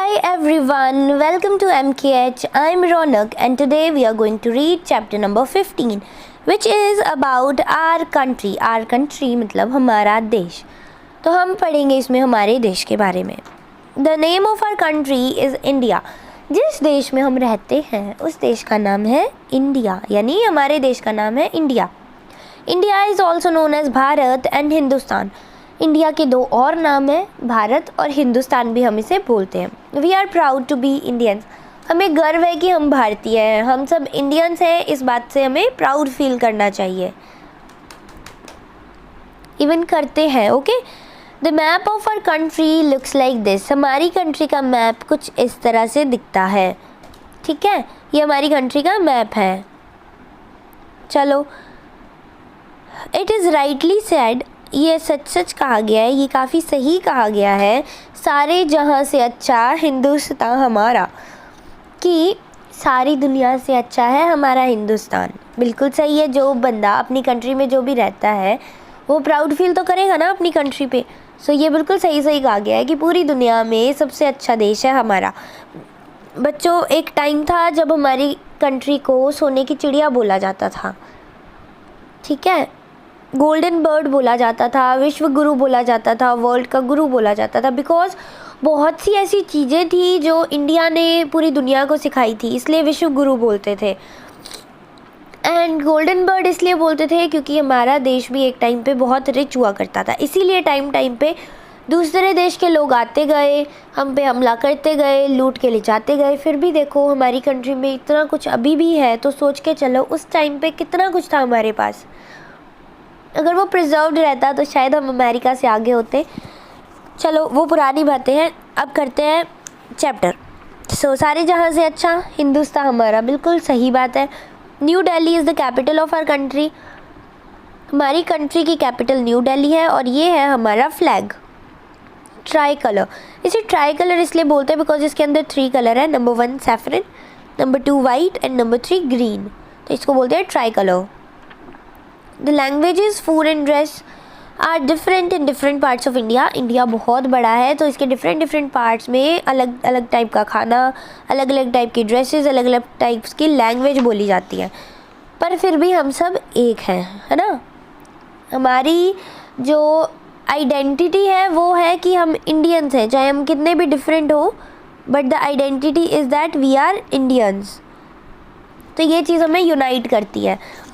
Hi everyone, welcome to MKH. I'm Ronak and today we are going to read chapter number 15 which is about our country. Our country मतलब हमारा देश. तो हम पढ़ेंगे इसमें हमारे देश के बारे में. The name of our country is India. जिस देश में हम रहते हैं उस देश का नाम है इंडिया, यानी हमारे देश का नाम है India. India is also known as Bharat and Hindustan. India के दो और नाम हैं, भारत और हिंदुस्तान भी हम इसे बोलते हैं. We are proud to be Indians. हमें गर्व है कि हम भारतीय हैं, हम सब इंडियंस हैं. इस बात से हमें प्राउड फील करना चाहिए, इवन करते हैं. Okay, the map of our country looks like this. हमारी कंट्री का मैप कुछ इस तरह से दिखता है. ठीक है, ये हमारी कंट्री का मैप है. चलो, इट इज़ राइटली सेड, ये सच सच कहा गया है, ये काफ़ी सही कहा गया है. सारे जहाँ से अच्छा हिंदुस्तान हमारा, कि सारी दुनिया से अच्छा है हमारा हिंदुस्तान. बिल्कुल सही है. जो बंदा अपनी कंट्री में जो भी रहता है वो प्राउड फील तो करेगा ना अपनी कंट्री पे. सो ये बिल्कुल सही कहा गया है कि पूरी दुनिया में सबसे अच्छा देश है हमारा. बच्चों, एक टाइम था जब हमारी कंट्री को सोने की चिड़िया बोला जाता था. ठीक है, गोल्डन बर्ड बोला जाता था, विश्व गुरु बोला जाता था, वर्ल्ड का गुरु बोला जाता था. बिकॉज बहुत सी ऐसी चीज़ें थी जो इंडिया ने पूरी दुनिया को सिखाई थी, इसलिए विश्व गुरु बोलते थे. एंड गोल्डन बर्ड इसलिए बोलते थे क्योंकि हमारा देश भी एक टाइम पे बहुत रिच हुआ करता था. इसीलिए टाइम पे दूसरे देश के लोग आते गए, हम पे हमला करते गए, लूट के ले जाते गए. फिर भी देखो हमारी कंट्री में इतना कुछ अभी भी है. तो सोच के चलो उस टाइम पे कितना कुछ था हमारे पास. अगर वो प्रिजर्व्ड रहता तो शायद हम अमेरिका से आगे होते. चलो वो पुरानी बातें हैं. अब करते हैं चैप्टर. सारे जहाँ से अच्छा हिंदुस्तान हमारा, बिल्कुल सही बात है. New Delhi is the capital of our country. हमारी कंट्री की कैपिटल न्यू दिल्ली है और ये है हमारा फ्लैग, ट्राई कलर. इसे ट्राई कलर इसलिए बोलते हैं बिकॉज इसके अंदर 3 कलर है. Number 1 saffron, number 2 white and number 3 green. तो इसको बोलते हैं tricolour. The languages, food and dress are different in different parts of India. India बहुत बड़ा है तो इसके डिफरेंट पार्ट्स में अलग अलग टाइप का खाना, अलग अलग टाइप की ड्रेसेस, अलग अलग टाइप्स की लैंग्वेज बोली जाती है. पर फिर भी हम सब एक हैं, है ना. हमारी जो आइडेंटिटी है वो है कि हम इंडियंस हैं, चाहे हम कितने भी डिफरेंट हो, but the identity is that we are Indians. तो ये चीज़ हमें यूनाइट करती है.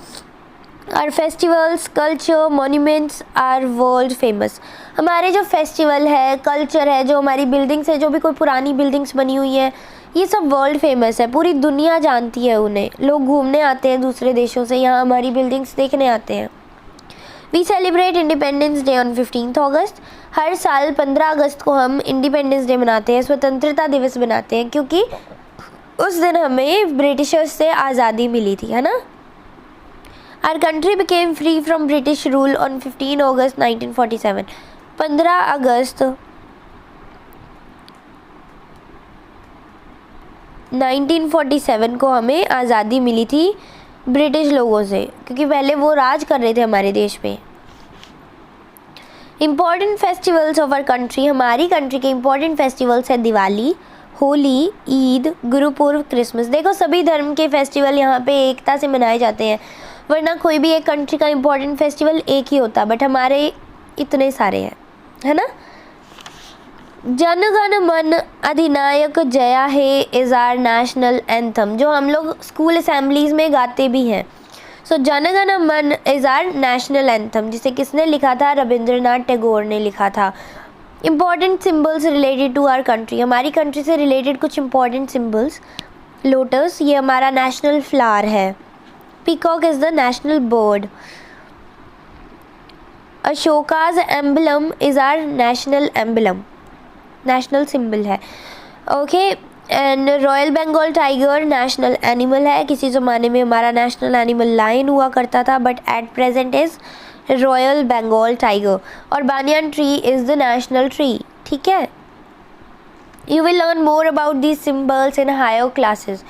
Our festivals, culture, monuments are world famous. हमारे जो फेस्टिवल है, कल्चर है, जो हमारी बिल्डिंग्स है, जो भी कोई पुरानी बिल्डिंग्स बनी हुई है, ये सब वर्ल्ड फेमस है. पूरी दुनिया जानती है उन्हें. लोग घूमने आते हैं दूसरे देशों से, यहाँ हमारी बिल्डिंग्स देखने आते हैं. We celebrate Independence Day on 15 August. हर साल 15 अगस्त को हम इंडिपेंडेंस डे मनाते हैं, स्वतंत्रता दिवस मनाते हैं, क्योंकि उस दिन हमें ब्रिटिशर्स से आज़ादी मिली थी, है ना. Our country became free from British rule on 15 August 1947. 15 अगस्त 1947 को हमें आज़ादी मिली थी ब्रिटिश लोगों से, क्योंकि पहले वो राज कर रहे थे हमारे देश पे. Important festivals of our country. हमारी कंट्री के इम्पॉर्टेंट फेस्टिवल्स है दिवाली, होली, ईद, गुरुपुर्व, क्रिसमस. देखो सभी धर्म के फेस्टिवल यहाँ पे एकता से मनाए जाते हैं, वरना कोई भी एक कंट्री का इम्पोर्टेंट फेस्टिवल एक ही होता, बट हमारे इतने सारे हैं, है ना. जन गण मन अधिनायक जया हे इज़ आर नेशनल एंथम, जो हम लोग स्कूल असेंबलीज में गाते भी हैं. सो जन गण मन इज़ आर नेशनल एंथम, जिसे किसने लिखा था? रविंद्रनाथ टैगोर ने लिखा था. Important symbols related to our country. हमारी कंट्री से रिलेटेड कुछ इम्पॉर्टेंट सिम्बल्स. लोटस, ये हमारा नेशनल फ्लावर है. Peacock is the national bird. Ashoka's emblem is our national emblem, national symbol है. Okay, and Royal Bengal tiger national animal है. किसी ज़माने में हमारा national animal lion हुआ करता था, but at present is Royal Bengal tiger. और banyan tree is the national tree. ठीक है. You will learn more about these symbols in higher classes.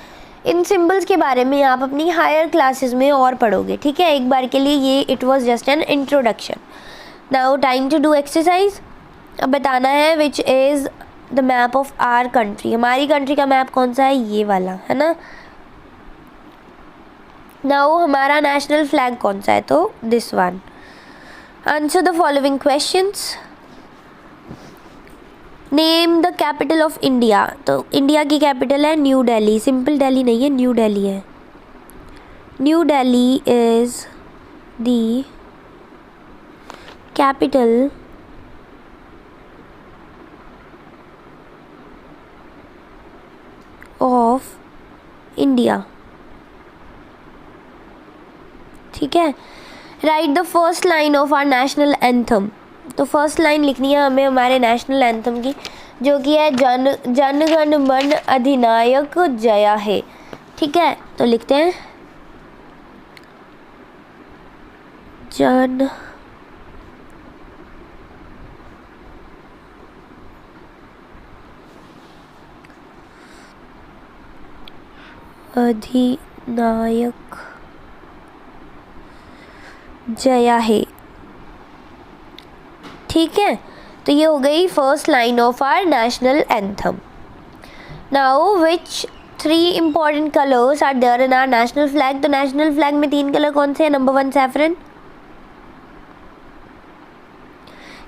In symbols के बारे में आप अपनी हायर क्लासेस में और पढ़ोगे. ठीक है, एक बार के लिए ये it was just an introduction. Now time to do exercise. अब बताना है which is the map of our country, हमारी कंट्री का मैप कौन सा है, ये वाला है ना। नाउ हमारा नेशनल फ्लैग कौन सा है, तो this one. Answer the following questions. Name the capital of India, तो इंडिया की कैपिटल है न्यू दिल्ली, सिंपल दिल्ली नहीं है, न्यू दिल्ली है। New Delhi is the capital of India, ठीक है। Write the first line of our national anthem, तो फर्स्ट लाइन लिखनी है हमें हमारे नेशनल एंथम की, जो कि है जन जन गण मन अधिनायक जया है, ठीक है। तो लिखते हैं जन अधिनायक जया है, ठीक है। तो ये हो गई first line of our national anthem. Now which 3 important colours are there in our national flag, तो नेशनल फ्लैग में 3 कलर कौन से हैं। नंबर 1 सैफरन,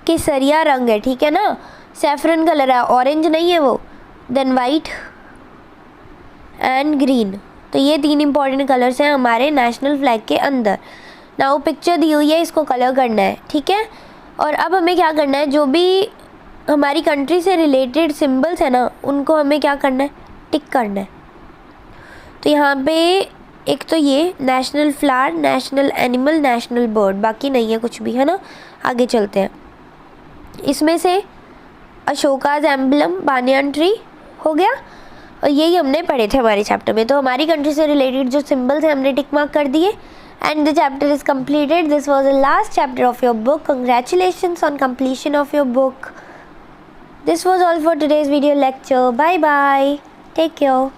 केसरिया रंग है, ठीक है ना, सैफरन कलर है, ऑरेंज नहीं है वो। देन वाइट एंड ग्रीन, तो ये 3 इंपॉर्टेंट कलर्स हैं हमारे नेशनल फ्लैग के अंदर। नाउ पिक्चर दी हुई है, इसको कलर करना है, ठीक है। और अब हमें क्या करना है, जो भी हमारी कंट्री से रिलेटेड सिंबल्स है ना, उनको हमें क्या करना है, टिक करना है। तो यहाँ पे एक तो ये national flower, national animal, national bird, बाकी नहीं है कुछ भी, है ना। आगे चलते हैं, इसमें से अशोकाज एम्बलम बानियान ट्री हो गया, और यही हमने पढ़े थे हमारे चैप्टर में। तो हमारी कंट्री से रिलेटेड जो सिंबल्स हैं हमने टिक मार्क कर दिए, and the chapter is completed. This was the last chapter of your book. Congratulations on completion of your book. This was all for today's video lecture. Bye bye. Take care.